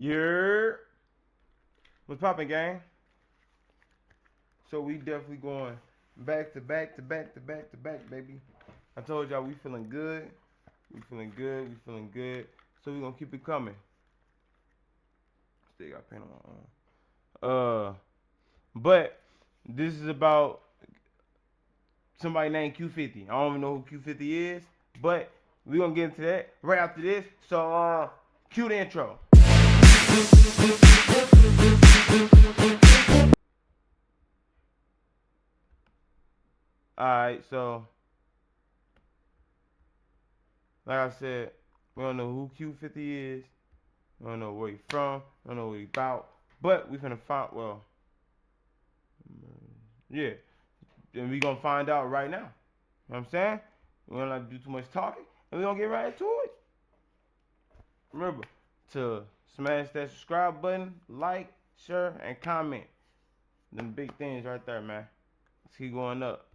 You're what's poppin', gang? So we definitely going back to back to back to back to back, baby. I told y'all we feeling good. We feeling good. We feeling good. So we gonna keep it coming. Still got paint on my arm. But this is about somebody named Q50. I don't even know who Q50 is, but we gonna get into that right after this. So cue the intro. Alright, so like I said, we don't know who Q50 is. We don't know where he from. We don't know what he about. But we finna find, well, yeah. And we gonna find out right now. You know what I'm saying? We don't like to do too much talking. And we gonna get right into it. Remember to smash that subscribe button, like, share, and comment. Them big things right there, man. Let's keep going up.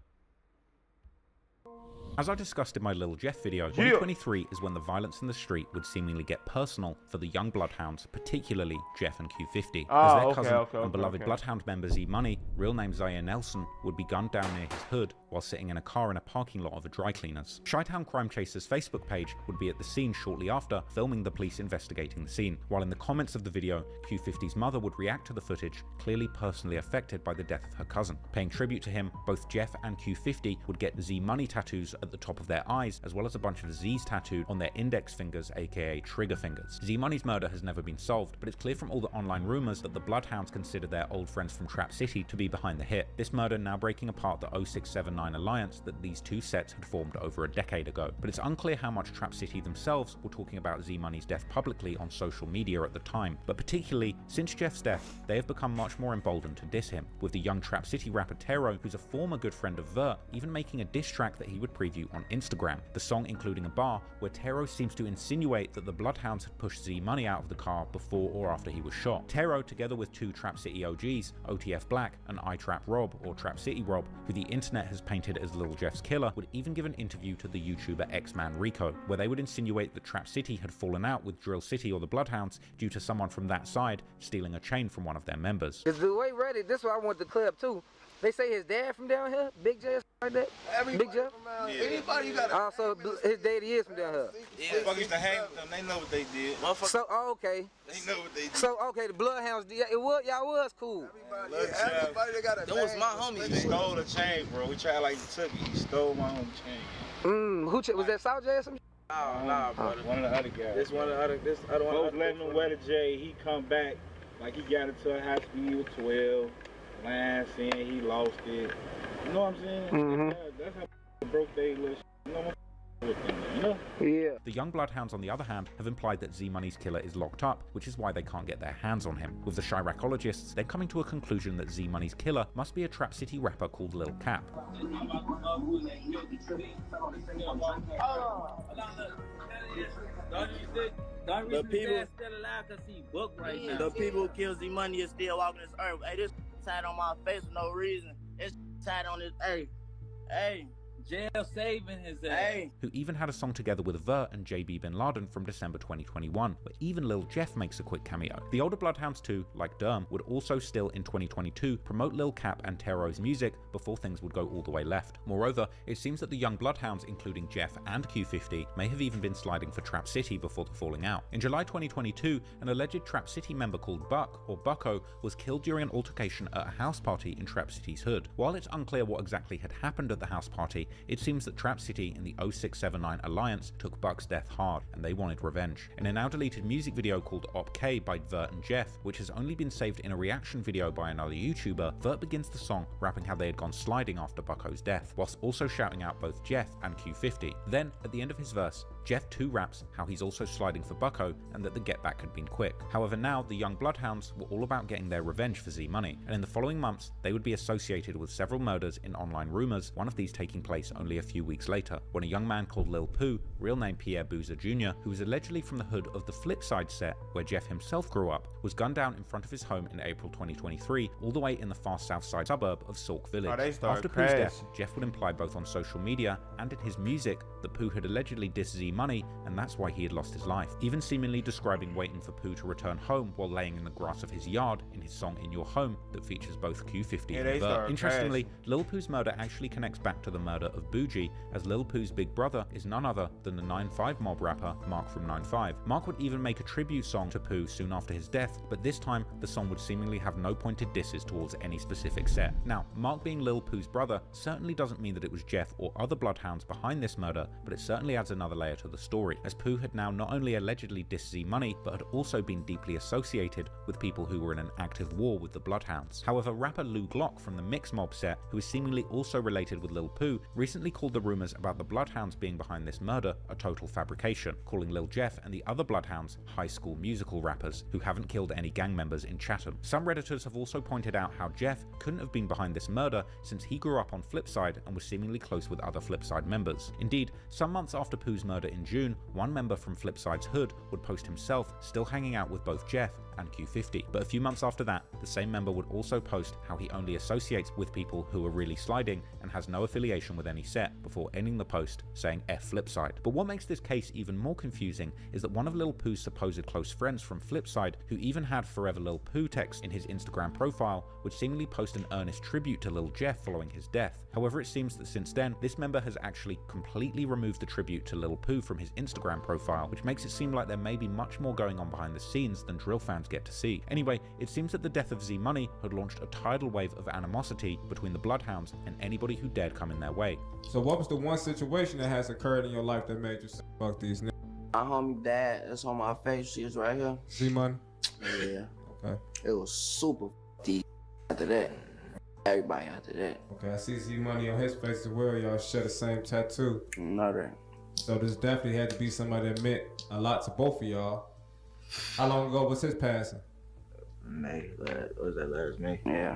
As I discussed in my Lil Jeff video, 2023 is when the violence in the street would seemingly get personal for the young bloodhounds, particularly Jeff and Q50, as their cousin and beloved bloodhound member Z Money, real name Zaire Nelson, would be gunned down near his hood while sitting in a car in a parking lot of a dry cleaners. Chi-Town Crime Chasers Facebook page would be at the scene shortly after, filming the police investigating the scene, while in the comments of the video, Q50's mother would react to the footage, clearly personally affected by the death of her cousin. Paying tribute to him, both Jeff and Q50 would get Z Money tattoos at the top of their eyes, as well as a bunch of Z's tattooed on their index fingers, aka trigger fingers. Z Money's murder has never been solved, but it's clear from all the online rumors that the Bloodhounds consider their old friends from Trap City to be behind the hit. This murder now breaking apart the 0679 alliance that these two sets had formed over a decade ago. But it's unclear how much Trap City themselves were talking about Z Money's death publicly on social media at the time, but particularly since Jeff's death, they have become much more emboldened to diss him, with the young Trap City rapper Tero, who's a former good friend of Vert, even making a diss track that he would preview on Instagram. The song including a bar where Tero seems to insinuate that the Bloodhounds had pushed Z Money out of the car before or after he was shot. Tero, together with two Trap City OGs, OTF Black and iTrap Rob, or Trap City Rob, who the internet has painted as Lil Jeff's killer, would even give an interview to the YouTuber X-Man Rico, where they would insinuate that Trap City had fallen out with Drill City or the Bloodhounds due to someone from that side stealing a chain from one of their members. It's the way ready. This is why I want the club too. They say his dad from down here, Big J, like that. Big J. Yeah. Anybody you got. Also, his daddy is from down here. Yeah, fuck used to hang with them. They know what they did. So, okay. They know what they did. So, okay, the Bloodhounds, y'all was cool. Everybody that got a that was my homie. He stole a chain, bro. We tried like he took it. He stole my homie chain. Who was that South J or something? Nah, brother. One of the other guys. This other one. Both letting him wear the J. He come back like he got into a high speed with 12. Line saying he lost it. You know what I'm saying? That's how broke they little shit. You know what I'm saying? Yeah. The young Bloodhounds, on the other hand, have implied that Z Money's killer is locked up, which is why they can't get their hands on him. With the Chiracologists then coming to a conclusion that Z Money's killer must be a Trap City rapper called Lil Cap. The people still alive because he booked right now. The people who killed Z Money is still walking this earth. Hey, this tied on my face for no reason. It's tied on his. Hey. Jail saving his ass. Who even had a song together with Vert and JB Bin Laden from December 2021, where even Lil Jeff makes a quick cameo. The older Bloodhounds too, like Derm, would also still in 2022 promote Lil Cap and Tero's music before things would go all the way left. Moreover, it seems that the young Bloodhounds, including Jeff and Q50, may have even been sliding for Trap City before the falling out. In July 2022, an alleged Trap City member called Buck, or Bucko, was killed during an altercation at a house party in Trap City's hood. While it's unclear what exactly had happened at the house party, it seems that Trap City and the 0679 Alliance took Buck's death hard, and they wanted revenge. In a now deleted music video called Op K by Vert and Jeff, which has only been saved in a reaction video by another YouTuber, Vert begins the song rapping how they had gone sliding after Bucko's death, whilst also shouting out both Jeff and Q50. Then, at the end of his verse, Jeff too raps how he's also sliding for Bucko and that the get back had been quick. However, now the young Bloodhounds were all about getting their revenge for Z Money, and in the following months they would be associated with several murders in online rumors, one of these taking place only a few weeks later, when a young man called Lil Pooh, real name Pierre Boozer Jr., who was allegedly from the hood of the Flipside set, where Jeff himself grew up, was gunned down in front of his home in April 2023, all the way in the far south side suburb of Sauk Village. After Pooh's death, Jeff would imply both on social media and in his music that Pooh had allegedly dissed Z Z-Money, and that's why he had lost his life. Even seemingly describing waiting for Pooh to return home while laying in the grass of his yard in his song In Your Home that features both Q50 and Vert. Interestingly, Lil Pooh's murder actually connects back to the murder of Bougie, as Lil Pooh's big brother is none other than the 9-5 mob rapper Mark from 9-5. Mark would even make a tribute song to Pooh soon after his death, but this time the song would seemingly have no pointed disses towards any specific set. Now, Mark being Lil Pooh's brother certainly doesn't mean that it was Jeff or other bloodhounds behind this murder, but it certainly adds another layer to the story, as Pooh had now not only allegedly dissed Z-Money, but had also been deeply associated with people who were in an active war with the bloodhounds. However, rapper Lou Glock from the Mix Mob set, who is seemingly also related with Lil Pooh, recently called the rumors about the bloodhounds being behind this murder a total fabrication, calling Lil Jeff and the other bloodhounds High School Musical rappers who haven't killed any gang members in Chatham. Some Redditors have also pointed out how Jeff couldn't have been behind this murder since he grew up on Flipside and was seemingly close with other Flipside members. Indeed, some months after Pooh's murder in June, one member from Flipside's hood would post himself still hanging out with both Jeff and Q50. But a few months after that, the same member would also post how he only associates with people who are really sliding and has no affiliation with any set, before ending the post saying F Flipside. But what makes this case even more confusing is that one of Lil Pooh's supposed close friends from Flipside, who even had Forever Lil Pooh text in his Instagram profile, would seemingly post an earnest tribute to Lil Jeff following his death. However, it seems that since then, this member has actually completely removed the tribute to Lil Pooh from his Instagram profile, which makes it seem like there may be much more going on behind the scenes than drill fans get to see. Anyway, it seems that the death of Z-Money had launched a tidal wave of animosity between the bloodhounds and anybody who dared come in their way. So what was the one situation that has occurred in your life that made you say, fuck these niggas? My homie dad, that's on my face, she was right here. Z-Money? Yeah. Okay. It was super deep after that. Everybody after that. Okay, I see Z-Money on his face as well. Y'all share the same tattoo. Know that. So this definitely had to be somebody that meant a lot to both of y'all. How long ago was his passing? May. Was that last May? Yeah.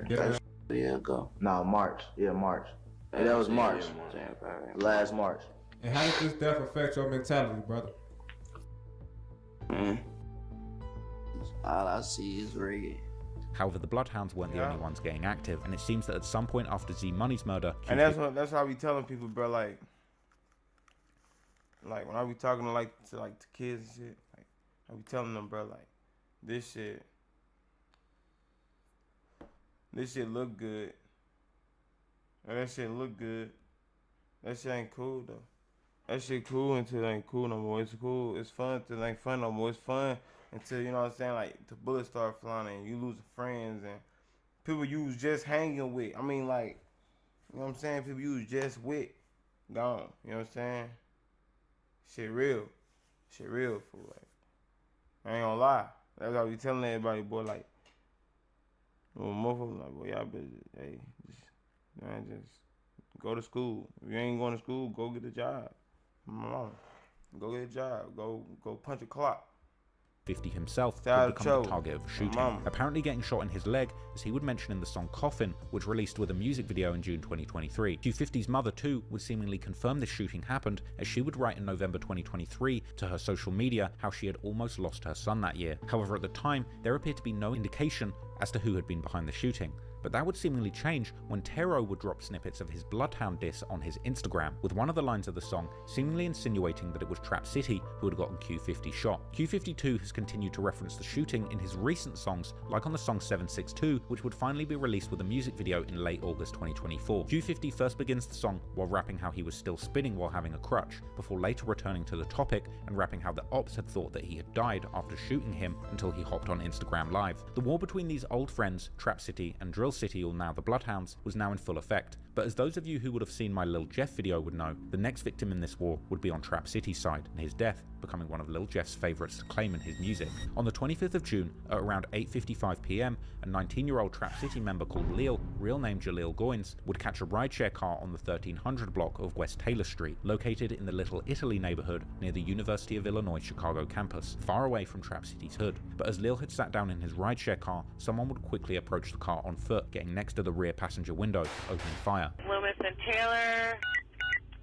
Yeah. A year ago. No, March. Yeah, March. Yeah, that was March. Last March. And how did this death affect your mentality, brother? All I see is reggae. However, the bloodhounds weren't the only ones getting active, and it seems that at some point after Z-Money's murder, and that's how I be telling people, bro. Like when I be talking to kids and shit, like I be telling them, bro, like this shit look good, and that shit look good. That shit ain't cool though. That shit cool until it ain't cool no more. It's cool. It's fun until it ain't fun no more. It's fun until, you know what I'm saying, like the bullets start flying and you losing friends and people you was just hanging with. I mean, like, you know what I'm saying? People you was just with, gone. You know what I'm saying? Shit real. Shit real, fool. Like, I ain't gonna lie. That's what I be telling everybody, boy. Like, motherfuckers like, boy, y'all better, hey, just go to school. If you ain't going to school, go get a job. Mama, go get a job. Go punch a clock. 50 himself would become the target of a shooting, apparently getting shot in his leg, as he would mention in the song Coffin, which released with a music video in June 2023. Q50's mother too would seemingly confirm this shooting happened, as she would write in November 2023 to her social media how she had almost lost her son that year. However, at the time, there appeared to be no indication as to who had been behind the shooting. But that would seemingly change when Tero would drop snippets of his Bloodhound diss on his Instagram, with one of the lines of the song seemingly insinuating that it was Trap City who had gotten Q50 shot. Q52 has continued to reference the shooting in his recent songs, like on the song 762, which would finally be released with a music video in late August 2024. Q50 first begins the song while rapping how he was still spinning while having a crutch, before later returning to the topic and rapping how the ops had thought that he had died after shooting him until he hopped on Instagram Live. The war between these old friends, Trap City and Drill City, or now the Bloodhounds, was now in full effect. But as those of you who would have seen my Lil Jeff video would know, the next victim in this war would be on Trap City's side, and his death becoming one of Lil Jeff's favourites to claim in his music. On the 25th of June, at around 8:55 PM, a 19-year-old Trap City member called Leal, real name Jaleel Goins, would catch a rideshare car on the 1300 block of West Taylor Street, located in the Little Italy neighbourhood near the University of Illinois Chicago campus, far away from Trap City's hood. But as Leal had sat down in his rideshare car, someone would quickly approach the car on foot, getting next to the rear passenger window, opening fire. Loomis and Taylor,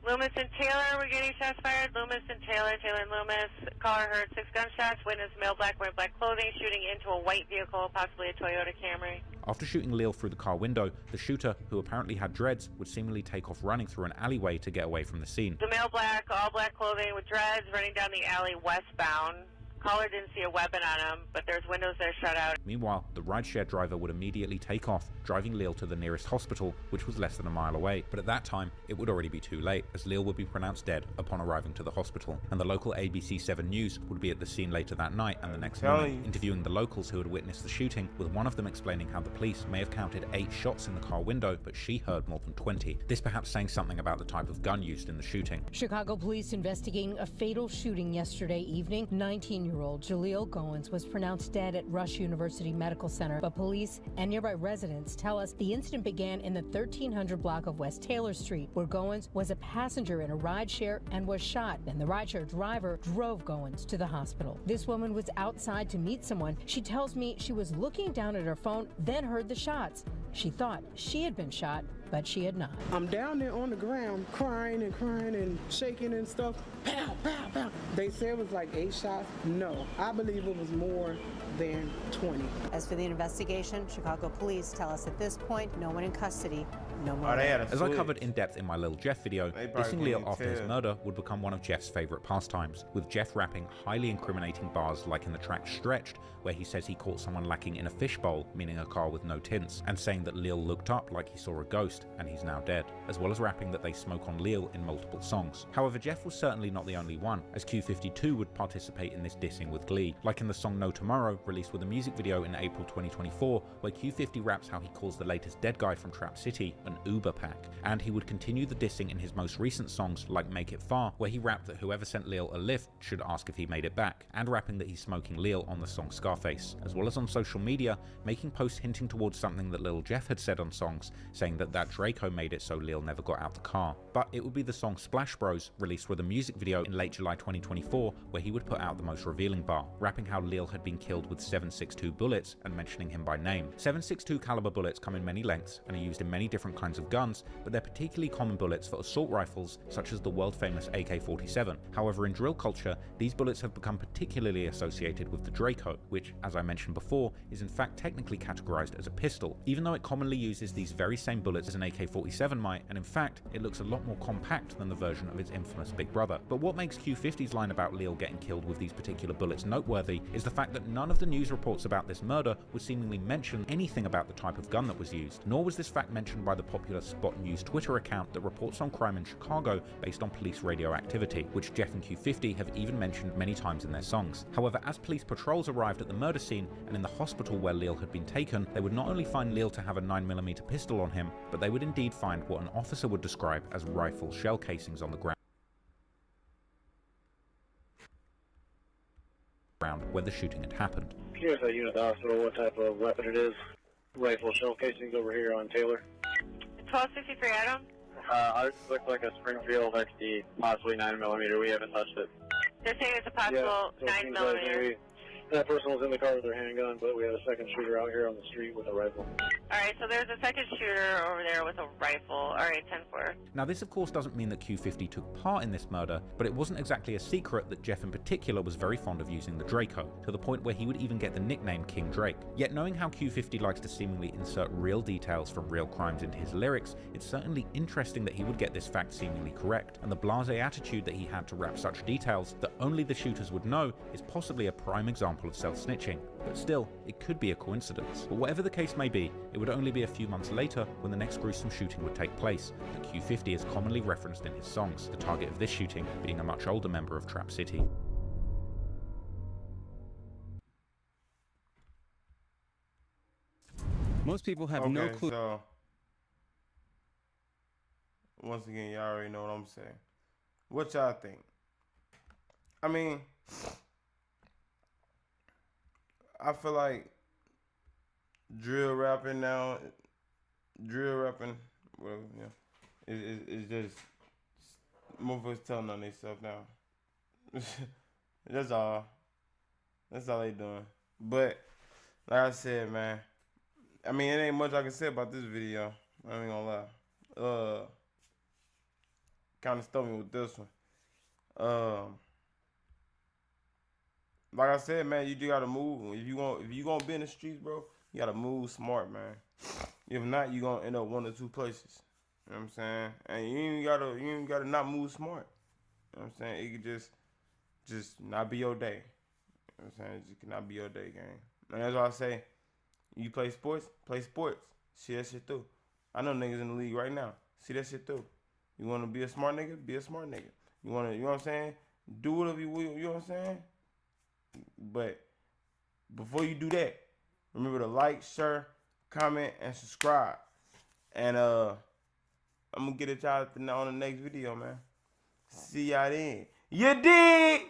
Loomis and Taylor, we're getting shots fired. Loomis and Taylor, Taylor and Loomis. Caller heard 6 gunshots. Witness male black wearing black clothing shooting into a white vehicle, possibly a Toyota Camry. After shooting Leal through the car window, the shooter, who apparently had dreads, would seemingly take off running through an alleyway to get away from the scene. The male black, all black clothing with dreads, running down the alley westbound. Caller didn't see a weapon on him, but there's windows there shut out. Meanwhile, the rideshare driver would immediately take off, driving Leal to the nearest hospital, which was less than a mile away. But at that time, it would already be too late, as Leal would be pronounced dead upon arriving to the hospital. And the local ABC 7 News would be at the scene later that night and the next morning, interviewing the locals who had witnessed the shooting, with one of them explaining how the police may have counted 8 shots in the car window, but she heard more than 20. This perhaps saying something about the type of gun used in the shooting. Chicago police investigating a fatal shooting yesterday evening. 19-year-old Jaleel Goins was pronounced dead at Rush University Medical Center, but police and nearby residents tell us the incident began in the 1300 block of West Taylor Street, where Goins was a passenger in a rideshare and was shot. Then the rideshare driver drove Goins to the hospital. This woman was outside to meet someone. She tells me she was looking down at her phone, then heard the shots. She thought she had been shot, but she had not. I'm down there on the ground crying and shaking and stuff. Pow, pow, pow. They said it was like 8 shots. No, I believe it was more than 20. As for the investigation, Chicago police tell us at this point, no one in custody, no more. As I covered in depth in my Lil Jeff video, dissing Leal after his murder would become one of Jeff's favorite pastimes, with Jeff rapping highly incriminating bars like in the track Stretched, where he says he caught someone lacking in a fishbowl, meaning a car with no tints, and saying that Leal looked up like he saw a ghost and he's now dead, as well as rapping that they smoke on Leal in multiple songs. However, Jeff was certainly not the only one, as Q52 would participate in this dissing with glee, like in the song No Tomorrow, released with a music video in April 2024, where Q50 raps how he calls the latest dead guy from Trap City an Uber pack, and he would continue the dissing in his most recent songs like Make It Far, where he rapped that whoever sent Leal a lift should ask if he made it back, and rapping that he's smoking Leal on the song Scarface, as well as on social media, making posts hinting towards something that Lil Jeff had said on songs, saying that Draco made it so Leal never got out the car. But it would be the song Splash Bros, released with a music video in late July 2024, where he would put out the most revealing bar, rapping how Leal had been killed with 7.62 bullets and mentioning him by name. 7.62 caliber bullets come in many lengths and are used in many different kinds of guns, but they're particularly common bullets for assault rifles such as the world famous AK-47. However, in drill culture, these bullets have become particularly associated with the Draco, which, as I mentioned before, is in fact technically categorized as a pistol, even though it commonly uses these very same bullets as an AK-47 might, and in fact, it looks a lot more compact than the version of its infamous big brother. But what makes Q50's line about Leal getting killed with these particular bullets noteworthy is the fact that none of the news reports about this murder would seemingly mention anything about the type of gun that was used, nor was this fact mentioned by the popular Spot News Twitter account that reports on crime in Chicago based on police radio activity, which Jeff and Q50 have even mentioned many times in their songs. However, as police patrols arrived at the murder scene and in the hospital where Leal had been taken, they would not only find Leal to have a 9mm pistol on him, but they would indeed find what an officer would describe as rifle shell casings on the ground where the shooting had happened. Here's a unit to the hospital, what type of weapon it is. Rifle shell casings over here on Taylor. 1263 Adam. Ours looks like a Springfield XD, possibly 9mm. We haven't touched it. They're saying it's a possible 9mm. That person was in the car with their handgun, but we had a second shooter out here on the street with a rifle. Alright, so there's a second shooter over there with a rifle. Alright, 10-4. Now this of course doesn't mean that Q50 took part in this murder, but it wasn't exactly a secret that Jeff in particular was very fond of using the Draco, to the point where he would even get the nickname King Drake. Yet knowing how Q50 likes to seemingly insert real details from real crimes into his lyrics, it's certainly interesting that he would get this fact seemingly correct, and the blasé attitude that he had to rap such details that only the shooters would know is possibly a prime example of self-snitching. But still, it could be a coincidence. But whatever the case may be, it would only be a few months later when the next gruesome shooting would take place, that Q50 is commonly referenced in his songs, the target of this shooting being a much older member of Trap City. Most people have no clue. So, once again, y'all already know what I'm saying. What y'all think? I mean, I feel like drill rapping, well, yeah, it's just motherfuckers telling on themselves now. That's all they doing. But like I said, man, I mean, it ain't much I can say about this video. I ain't gonna lie. kind of stumped me with this one. Like I said, man, you just gotta move. If you gonna be in the streets, bro, you gotta move smart, man. If not, you gonna end up one or two places. You know what I'm saying? And you ain't gotta not move smart. You know what I'm saying? It could just not be your day. You know what I'm saying? It just cannot be your day, gang. And that's why I say, you play sports, play sports. See that shit through. I know niggas in the league right now. See that shit through. You wanna be a smart nigga? Be a smart nigga. You know what I'm saying? Do whatever you will, you know what I'm saying? But before you do that, remember to like, share, comment, and subscribe. And I'm gonna get it y'all on the next video, man. See y'all then. You dig?